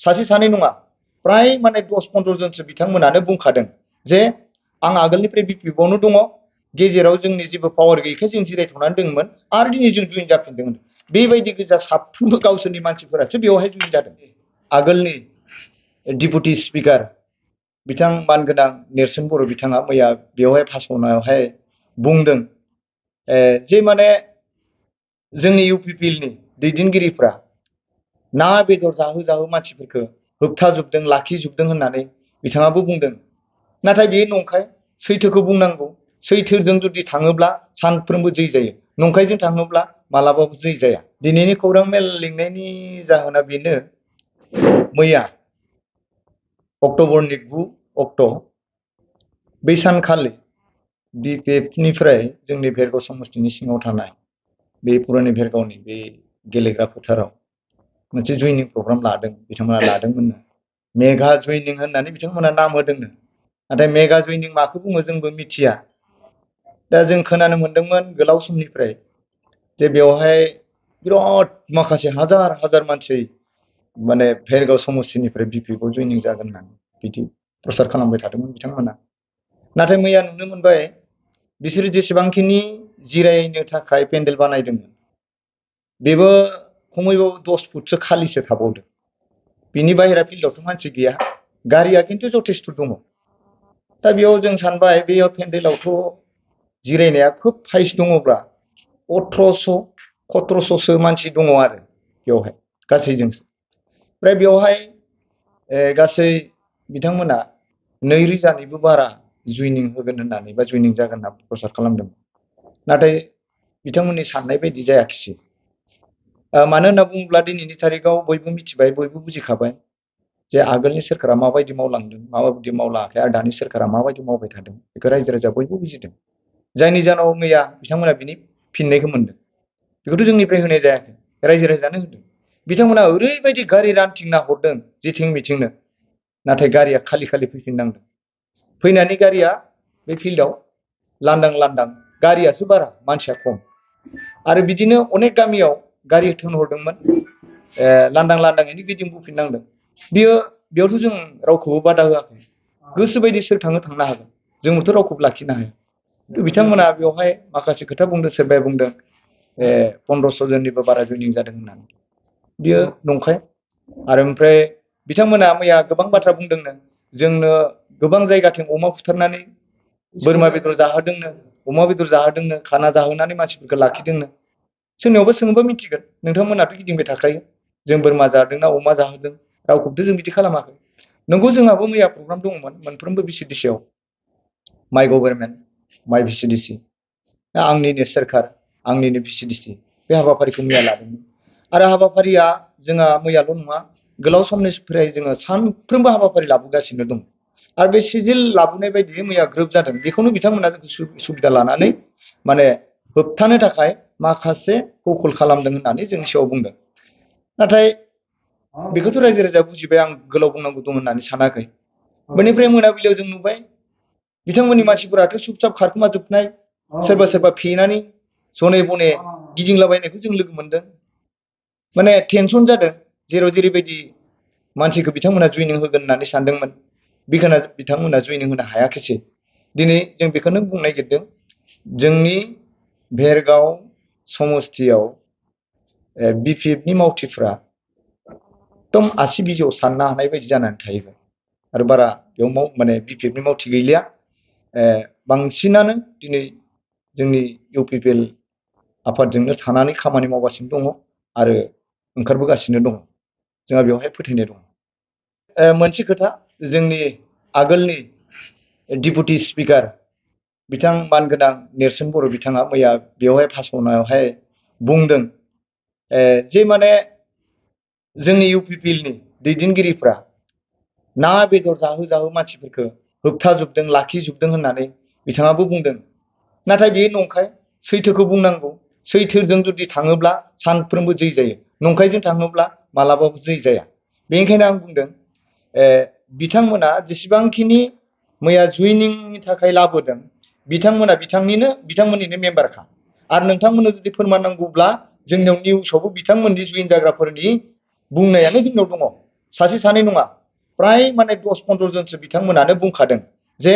सासे सानै नङा प्राय माने 10-15 जनसो बिथांमोनानो बुंखादों जे आं आगोलनिफ्राय बिपिएफआवनो दङ गेजेराव जोंनि जेबो पावार गैयैखाय जों जिरायथ'नानै दंमोन आरो दिनै जों जइन जाफिनदों बेबायदि गोजा साफ्रोमबो गावसोरनि मानसिफोरासो बेवहाय जइन जादों आगोलनि डिपुटि स्पिकार बिथां मानगोनां नेरसोन बर' बिथाङा मैया बेवहाय भाषणावहाय बुंदों जे माने जोंनि UPPL नि दैदेनगिरिफ्रा ना बेदर जाहो जाहो मानसिफोरखौ होबथाजोबदों लाखिजोबदों होननानै बिथाङाबो बुंदों नाथाय बेयो नंखाय सैथोखौ बुंनांगौ सैथोजों जुदि थाङोब्ला सानफ्रोमबो जै जायो नंखायजों थाङोब्ला मालाबाबो जै जाया दिनैनि खौरां मेल लिंनायनि जाहोना बेनो मैया अक्ट'बरनि 9 अक्ट' बै सानखालि BPF निफ्राय जोंनि भेरगाव समस्तिनि सिङाव थानाय बे पुरानि भेरगावनि बे गेलेग्रा फोथाराव मोनसे जयनिं प्रग्राम लादों बिथांमोना लादोंमोननो मेगा जयनिं होननानै बिथांमोना नाम होदोंनो नाथाय मेगा जयनिं माखौ बुङो जोंबो मिथिया दा जों खोनानो मोनदोंमोन गोलाव समनिफ्राय जे बेवहाय बिराद माखासे हाजार हाजार मानसि माने भेरगाव समस्तिनिफ्राय BPF आव जयनिं जागोन होननानै बिदि प्रसार खालामबाय थादोंमोन बिथांमोना नाथाय मैया नुनो मोनबाय बिसोर जेसेबांखिनि जिरायनो थाखाय पेन्डेल बानायदोंमोन बेबो खमैबो 10 फुटसो खालिसो थाबावदों बिनि बाहेरा फिल्डआवथ' मानसि गैया गारिया खिन्थु जथेस्थ' दङ दा बेयाव जों सानबाय बेयाव पेन्डेलावथ' जिरायनाया खोब हाइस दङब्ला 1800-1700सो मानसि दङ आरो बेवहाय गासैजोंसो ओमफ्राय बेवहाय गासै बिथांमोना 2000निबो बारा जयनिं होगोन होननानै बा जयनिं जागोन होनना प्रसार खालामदों नाथाय बिथांमोननि साननाय बायदि जायाखिसै मानो होनना बुङोब्ला दिनैनि तारिखाव बयबो मिथिबाय बयबो बुजिखाबाय जे आगोलनि सोरखारा माबायदि मावलांदों माबायदि मावलाङाखै आरो दानि सोरखारा माबायदि मावबाय थादों बेखौ रायजो राजा बयबो बुजिदों जायनि जाहोनाव मैया बिथांमोना बिनि फिननायखौ मोनदों बेखौथ' जोंनिफ्राय होनाय जायाखै रायजो राजानो होदों बिथांमोना ओरैबायदि गारि रानथिंना हरदों जेथिं मिथिंनो नाथाय गारिया खालि खालि फैफिननांदों फैनानै गारिया बे फिल्डआव लांदां लांदां गारियासो बारा मानसिया खम आरो बिदिनो अनेक गामियाव गारि थिनहरदोंमोन लांदां लांदाङैनो गिदिंबोफिननांदों बेयावथ' जों रावखौबो बादा होआखै गोसोबायदि सोर थांनो हागोन जोंबोथ' रावखौबो लाखिनो हाया बिथांमोना बेवहाय माखासे खोथा बुंदों सोरबाया बुंदों 1500 जननिबो बारा जयनिं जादों होननानै बियो नंखाय आरो ओमफ्राय बिथांमोना मैया गोबां बाथ्रा बुंदोंनो जोंनो गोबां जायगाथिं अमा फुथारनानै बोरमा बेदर जाहोदोंनो अमा बेदर जाहोदोंनो खाना जाहोनानै मानसिफोरखौ लाखिदोंनो सोरनियावबो सोंबा मिथिगोन नोंथांमोनाथ' गिदिंबाय थाखायो जों बोरमा जादोंना अमा जाहोदों रावखौबोथ' जों बिदि खालामाखै नंगौ जोंहाबो मैया प्रग्राम दङमोन मोनफ्रोमबो VCDC-आव माइ गभर्नमेन्ट माइ VCDC आंनिनो सोरखार आंनिनो VCDC बे हाबाफारिखौ मैया लादोंमोन आरो हाबाफारिया जोंहा मैयाल' नङा गोलाव समनिफ्राय जोङो सानफ्रोमबो हाबाफारि लाबोगासिनो दं आरो बे सिजिल लाबोनाय बायदियै मैया ग्रोब जादों बेखौनो बिथांमोना सुबिदा लानानै माने होबथानो थाखाय माखासे कौशल खालामदों होननानै जोंनि सिगाङाव बुंदों नाथाय बेखौथ' रायजो राजा बुजिबाय आं गोलाव बुंनांगौ दं होननानै सानाखै बेनिफ्राय मोनाबिलियाव जों नुबाय बिथांमोननि मानसिफोराथ' चुपचाप खारखोमाजोबनाय सोरबा सोरबा फेनानै जने बने गिदिंलाबायनायखौ जों लोगो मोनदों माने टेनसन जादों जेराव जेरैबायदि मानसिखौ बिथांमोना जयनिं होगोन होननानै सानदोंमोन बेखौनो बिथांमोना जयनिं होनो हायाखिसै दिनै जों बेखौनो बुंनो नागिरदों जोंनि भेरगाव समस्तियाव BPF-नि मावथिफ्रा एकदम आसि बिजौआव साननो हानाय बायदि जानानै थाहैबाय आरो बारा बेयाव माने BPF-नि मावथि गैलिया बांसिनानो दिनै जोंनि UPPL आफादजोंनो थानानै खामानि मावगासिनो दङ आरो ओंखारबोगासिनो दङ जोंहा बेवहाय फोथायनाय दङ मोनसे खोथा जोंनि आगोलनि डिपुटि स्पिकार बिथां मानगोनां नेरसोन बर' बिथाङा मैया बेवहाय भाषणावहाय बुंदों जे माने जोंनि UPPL-नि दैदेनगिरिफ्रा ना बेदर जाहो जाहो मानसिफोरखौ होबथाजोबदों लाखिजोबदों होननानै बिथाङाबो बुंदों नाथाय बेयो नंखाय सैथोखौ बुंनांगौ सैथोजों जुदि थाङोब्ला सानफ्रोमबो जै जायो नंखायजों थाङोब्ला मालाबाबो जै जाया बेनिखायनो आं बुंदों बिथांमोना जेसेबांखिनि मैया जयनिंनि थाखाय लाबोदों बिथांमोना बिथांमोननिनो मेम्बारखा आरो नोंथांमोननो जुदि फोरमान नांगौब्ला जोंनियाव निउसावबो बिथांमोननि जयेन जाग्राफोरनि बुंनायानो जोंनाव दङ सासे सानै नङा प्राय माने 10-15 जनसो बिथांमोनानो बुंखादों जे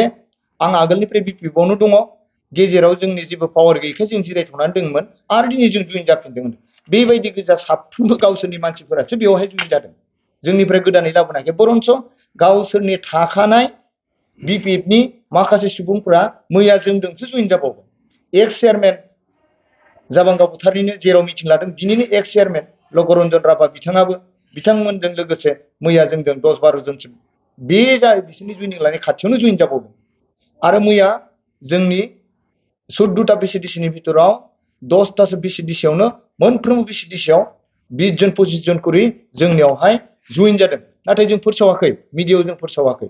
आं आगोलनिफ्राय BPF आवनो दङ गेजेराव जोंनि जेबो पावार गैयैखाय जों जिरायथ'नानै दंमोन आरो दिनै जों जइन जाफिनदों बेबायदि गोजा साफ्रोमबो गावसोरनि मानसिफोरासो बेवहाय जइन जादों जोंनिफ्राय गोदानै लाबोनाखै बरन्स गावसोरनि थाखानाय BPF नि माखासे सुबुंफोरा मैया जोंजोंसो जइन जाबावबाय एक्स चेयारमेन जाबांगा बुथारनिनो जेराव मिटिं लादों बिनिनो एक्स चेयारमेन लगरन्जन राभा बिथाङाबो बिथांमोनजों लोगोसे मैया जोंजों 10-12 जनसो बे जाय बिसोरनि जइनिं लानाय खाथियावनो जइन जाबावदों आरो मैया जोंनि 14टा BCDC नि भितराव 10टासो BCDC आवनो मोनफ्रोमबो BCDC आव 20 जन 25 जन करि जोंनियावहाय जइन जादों नाथाय जों फोसावाखै मिडियायाव जों फोसावाखै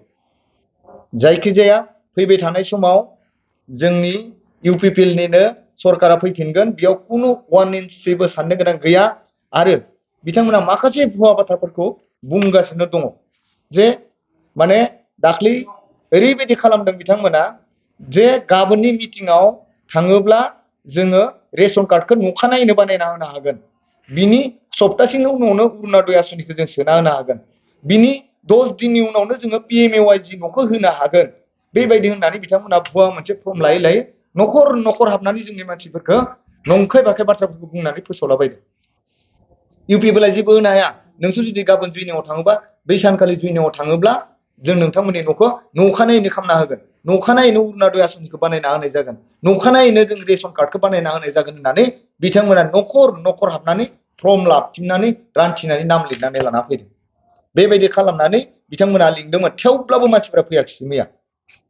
जायखिजाया फैबाय थानाय समाव जोंनि UPPL निनो सरकारा फैफिनगोन बेयाव खुनु 1 इन्चबो साननो गोनां गैया आरो बिथांमोना माखासे भुवा बाथ्राफोरखौ बुंगासिनो दङ जे माने दाख्लै ओरैबायदि खालामदों बिथांमोना जे गाबोननि मिटिंआव थाङोब्ला जोङो रेशन कार्डखौ नखानायैनो बानायना होनो हागोन बिनि सप्तासेनि उनावनो अरुणोदय आसनिखौ जों सोना होनो हागोन बिनि 10 दिननि उनावनो जोङो PMAY न'खौ होनो हागोन बेबायदि होननानै बिथांमोना भुवा मोनसे फर्म लायै लायै नखर नखर हाबनानै जोंनि मानसिफोरखौ नंखाय बाखाय बाथ्राफोरखौ बुंनानै फोसावलाबायदों UPPL जेबो होनो हाया नोंसोर जुदि गाबोन जइनिंआव थाङोबा बै सानखालि जइनिंआव थाङोब्ला जों नोंथांमोननि न'खौ नखानायैनो खालामना होगोन नखानायैनो अरुणोदय आसनिखौ बानायना होनाय जागोन नखानायैनो जों रेशन कार्डखौ बानायना होनाय जागोन होननानै बिथांमोना नखर नखर हाबनानै फर्म लाबथिंनानै रानथिनानै नाम लिरनानै लाना फैदों बेबायदि खालामनानै बिथांमोना लिंदोंमोन थेवब्लाबो मानसिफोरा फैयाखिसै मैया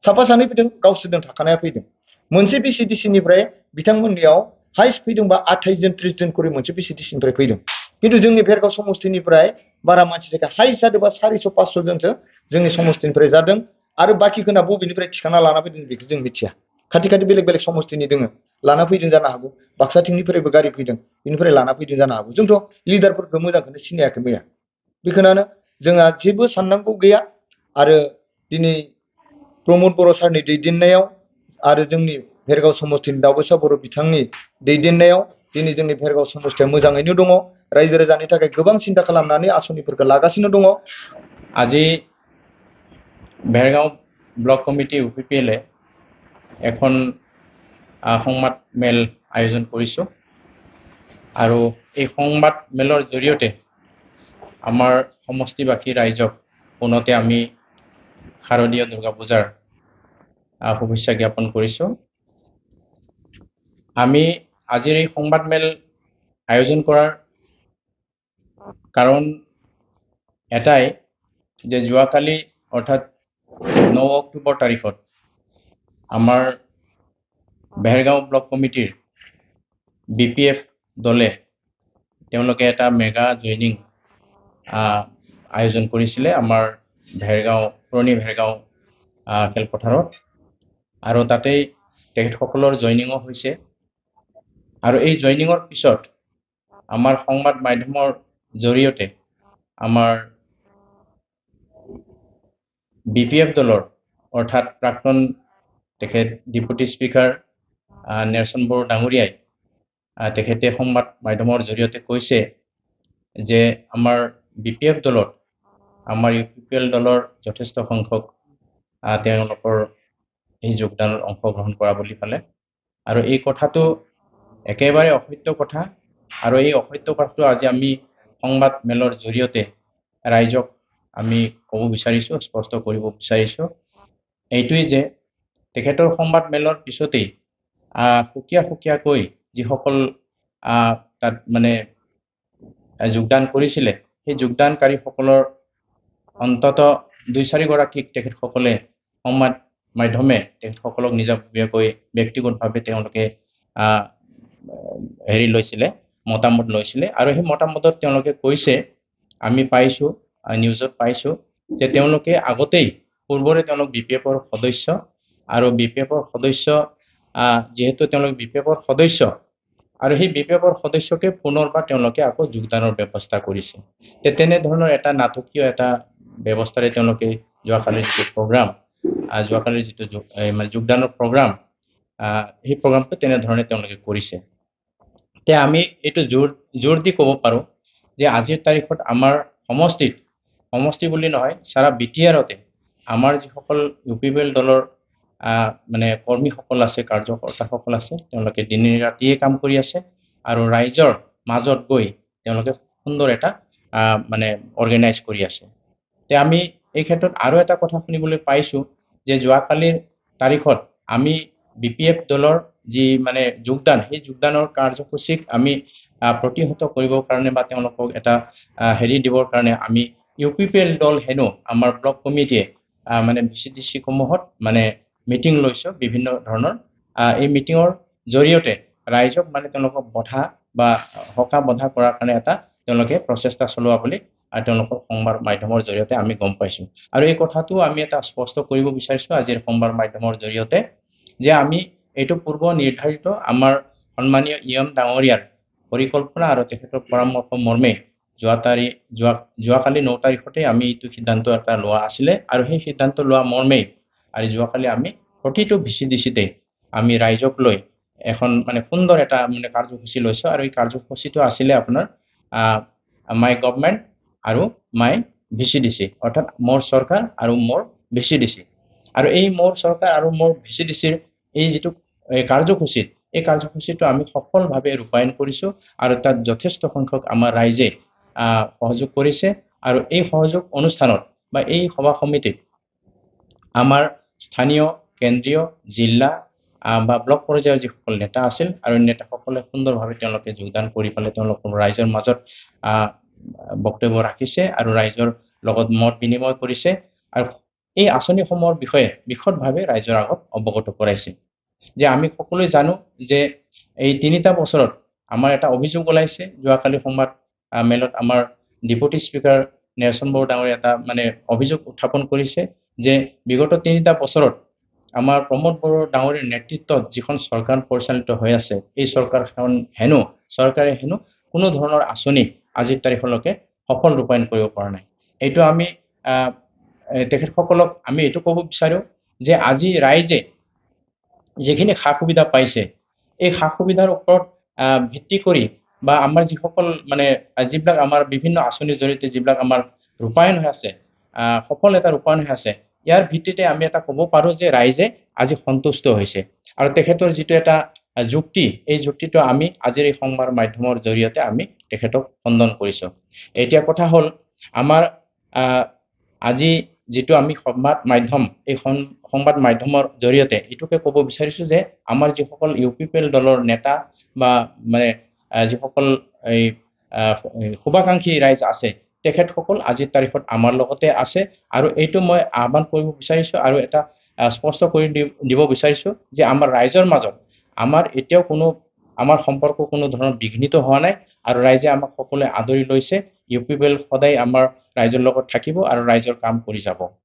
साफा सानै फैदों गावसोरजों थाखानाया फैदों मोनसे BCDC निफ्राय बिथांमोननियाव हाइस्ट फैदोंबा 28 जन 30 जन करि मोनसे BCDC निफ्राय फैदों किन्तु जोंनि भेरगाव समष्टिनिफ्राय बारा मानसि जायगा हाइस्ट जादोंबा 400-500 जनसो जोंनि समष्टिनिफ्राय जादों आरो बाखिखौना बबेनिफ्राय थिखांना लाना फैदों बेखौ जों मिथिया खाथि खाथि बेलेग बेलेग समष्टिनि दोङो लाना फैदों जानो हागौ बाक्साथिंनिफ्रायबो गारि फैदों बेनिफ्राय लाना फैदों जानो हागौ जोंथ' लिडारफोरखौ मोजांखौनो सिनायाखै मैया बेखौनो जोंहा जेबो साननांगौ गैया आरो दिनै प्रमद बर' सारनि दैदेननायाव आरो जोंनि भेरगाव समष्टिनि दावबैसा बर' बिथांनि दैदेननायाव दिनै जोंनि भेरगाव समष्टिया मोजाङैनो दङ रायजो राजानि थाखाय गोबां सिन्था खालामनानै आसनिफोरखौ लागासिनो दङ আজি भेरगाव ब्लक कमिटी UPPL এখন সংবাদ মেল আয়োজন কৰিছোঁ আৰু এই সংবাদ মেলৰ জৰিয়তে আমাৰ সমষ্টিবাসী ৰাইজক পুনতে আমি শাৰদীয় দুৰ্গা পূজাৰ শুভেচ্ছা জ্ঞাপন কৰিছোঁ আমি আজিৰ এই সংবাদ মেল আয়োজন কৰাৰ কাৰণ এটাই যে যোৱাকালি অৰ্থাৎ 9 অক্টোবৰ তাৰিখত আমাৰ भेरगाव ब्लक कमिटीर BPF दले তেওঁলোকে এটা মেগা জইনিং আয়োজন কৰিছিলে আমাৰ भेरगाव পুৰণি भेरगाव খেলপথাৰত আৰু তাতেই তেখেতসকলৰ জইনিংও হৈছে আৰু এই জইনিংৰ পিছত আমাৰ সংবাদ মাধ্যমৰ জৰিয়তে আমাৰ BPF দলৰ অৰ্থাৎ প্ৰাক্তন তেখেত ডেপুটি স্পিকাৰ নেলসন বড়ো ডাঙৰীয়াই তেখেতে সংবাদ মাধ্যমৰ জৰিয়তে কৈছে যে আমাৰ BPF দলত আমাৰ UPPL দলৰ যথেষ্ট সংখ্যক তেওঁলোকৰ এই যোগদানৰ অংশগ্ৰহণ কৰা বুলি পালে আৰু এই কথাটো একেবাৰে অসত্য কথা আৰু এই অসত্য কথাটো আজি আমি সংবাদ মেলৰ জৰিয়তে ৰাইজক আমি ক'ব বিচাৰিছোঁ স্পষ্ট কৰিব বিচাৰিছোঁ এইটোই যে তেখেতৰ সংবাদ মেলৰ পিছতেই সুকীয়া সুকীয়াকৈ যিসকল তাত মানে যোগদান কৰিছিলে সেই যোগদানকাৰীসকলৰ অন্তত 2-4 গৰাকীক তেখেতসকলে সংবাদ মাধ্যমে তেখেতসকলক নিজাববীয়াকৈ ব্যক্তিগতভাৱে তেওঁলোকে হেৰি লৈছিলে মতামত লৈছিলে আৰু সেই মতামতত তেওঁলোকে কৈছে আমি পাইছোঁ নিউজত পাইছোঁ যে তেওঁলোকে আগতেই পূৰ্বৰে তেওঁলোক BPFৰ সদস্য আৰু BPFৰ সদস্য যেহেতু তেওঁলোক BPFৰ সদস্য আৰু সেই BPFৰ সদস্যকে পুনৰবাৰ তেওঁলোকে আকৌ যোগদানৰ ব্যৱস্থা কৰিছে তেনেধৰণৰ এটা নাটকীয় এটা ব্যৱস্থাৰে তেওঁলোকে যোৱাকালিৰ যিটো প্ৰগ্ৰাম যোৱাকালিৰ যিটো মানে যোগদানৰ প্ৰগ্ৰাম সেই প্ৰগ্ৰামটো তেনেধৰণে তেওঁলোকে কৰিছে আমি এইটো জোৰ দি ক'ব পাৰোঁ যে আজিৰ তাৰিখত আমাৰ সমষ্টিত সমষ্টি বুলি নহয়, সারা বিটিআৰতে আমাৰ যিসকল UPPL দলৰ মানে কৰ্মীসকল আছে, কাৰ্যকৰ্তাসকল আছে, তেওঁলোকে দিনে ৰাতিয়ে কাম কৰি আছে আৰু ৰাইজৰ মাজত গৈ তেওঁলোকে সুন্দৰ এটা মানে অৰ্গেনাইজ কৰি আছে। তে আমি এই ক্ষেত্ৰত আৰু এটা কথা শুনিবলৈ পাইছোঁ যে যোৱাকালিৰ তাৰিখত আমি BPF দলৰ যি মানে যোগদান, সেই যোগদানৰ কাৰ্যসূচীক আমি প্ৰতিহত কৰিবৰ কাৰণে বা তেওঁলোকক এটা হেৰি দিবৰ কাৰণে আমি UPPL দল হেনো আমাৰ ব্লক কমিটিয়ে মানে VCDC সমূহত মানে মিটিং লৈছোঁ বিভিন্ন ধৰণৰ। এই মিটিঙৰ জৰিয়তে ৰাইজক মানে তেওঁলোকক বধা বা সকাহ বধা কৰাৰ কাৰণে এটা তেওঁলোকে প্ৰচেষ্টা চলোৱা বুলি তেওঁলোকৰ সংবাদ মাধ্যমৰ জৰিয়তে আমি গম পাইছোঁ। আৰু এই কথাটো আমি এটা স্পষ্ট কৰিব বিচাৰিছোঁ আজিৰ সংবাদ মাধ্যমৰ জৰিয়তে যে আমি এইটো পূৰ্ব নিৰ্ধাৰিত আমাৰ সন্মানীয় ইয়ম ডাঙৰীয়াৰ পৰিকল্পনা আৰু তেখেতৰ পৰামৰ্শ মৰ্মে যোৱাকালি 9 তাৰিখতে আমি এইটো সিদ্ধান্ত এটা লোৱা আছিলে আৰু সেই সিদ্ধান্ত লোৱা মৰ্মে আৰু যোৱাকালি আমি প্ৰতিটো VCDCতে আমি ৰাইজক লৈ এখন মানে সুন্দৰ এটা মানে কাৰ্যসূচী লৈছোঁ আৰু এই কাৰ্যসূচীটো আছিলে আপোনাৰ মাই গভৰ্ণমেণ্ট আৰু মাই VCDC, অৰ্থাৎ মোৰ চৰকাৰ আৰু মোৰ VCDC। আৰু এই মোৰ চৰকাৰ আৰু মোৰ VCDCৰ এই যিটো কাৰ্যসূচী, এই কাৰ্যসূচীটো আমি সফলভাৱে ৰূপায়ণ কৰিছোঁ আৰু তাত যথেষ্ট সংখ্যক আমাৰ ৰাইজে সহযোগ কৰিছে আৰু এই সহযোগ অনুষ্ঠানত বা এই সভা সমিতিত আমাৰ স্থানীয়, কেন্দ্ৰীয়, জিলা বা ব্লক পৰ্যায়ৰ যিসকল নেতা আছিল আৰু নেতাসকলে সুন্দৰভাৱে তেওঁলোকে যোগদান কৰি পেলাই তেওঁলোকৰ ৰাইজৰ মাজত বক্তব্য ৰাখিছে আৰু ৰাইজৰ লগত মত বিনিময় কৰিছে আৰু এই আঁচনিসমূহৰ বিষয়ে বিশদভাৱে ৰাইজৰ আগত অৱগত কৰাইছে। যে আমি সকলোৱে জানো যে এই 3টা বছৰত আমাৰ এটা অভিযোগ ওলাইছে, যোৱাকালি সংবাদ মেলত আমাৰ ডেপুটি স্পিকাৰ নেলসন বড়ো ডাঙৰীয়া এটা মানে অভিযোগ উত্থাপন কৰিছে যে বিগত 3টা বছৰত আমাৰ প্ৰমোদ বড়ো ডাঙৰীয়াৰ নেতৃত্বত যিখন চৰকাৰ পৰিচালিত হৈ আছে, এই চৰকাৰখন চৰকাৰে হেনো কোনো ধৰণৰ আঁচনি আজিৰ তাৰিখলৈকে সফল ৰূপায়ণ কৰিব পৰা নাই। এইটো আমি তেখেতসকলক আমি এইটো ক'ব বিচাৰোঁ যে আজি ৰাইজে যিখিনি সা সুবিধা পাইছে, এই সা সুবিধাৰ ওপৰত ভিত্তি কৰি বা আমাৰ যিসকল মানে যিবিলাক আমাৰ বিভিন্ন আঁচনিৰ জৰিয়তে যিবিলাক আমাৰ ৰূপায়ণ হৈ আছে, সফল এটা ৰূপায়ণ হৈ আছে, ইয়াৰ ভিত্তিতে আমি এটা ক'ব পাৰোঁ যে ৰাইজে আজি সন্তুষ্ট হৈছে আৰু তেখেতৰ যিটো এটা যুক্তি, এই যুক্তিটো আমি আজিৰ এই সংবাদ মাধ্যমৰ জৰিয়তে আমি তেখেতক খণ্ডন কৰিছোঁ। এতিয়া কথা হ'ল আমাৰ আজি যিটো আমি সংবাদ মাধ্যম, এই সংবাদ মাধ্যমৰ জৰিয়তে এইটোকে ক'ব বিচাৰিছোঁ যে আমাৰ যিসকল UPPL দলৰ নেতা বা মানে যিসকল এই শুভাকাংক্ষী ৰাইজ আছে, তেখেতসকল আজিৰ তাৰিখত আমাৰ লগতে আছে আৰু এইটো মই আহ্বান কৰিব বিচাৰিছোঁ আৰু এটা স্পষ্ট কৰি দিব বিচাৰিছোঁ যে আমাৰ ৰাইজৰ মাজত আমাৰ এতিয়াও আমাৰ সম্পৰ্ক কোনো ধৰণৰ বিঘ্নিত হোৱা নাই আৰু ৰাইজে আমাক সকলোৱে আদৰি লৈছে। UPPL সদায় আমাৰ ৰাইজৰ লগত থাকিব আৰু ৰাইজৰ কাম কৰি যাব।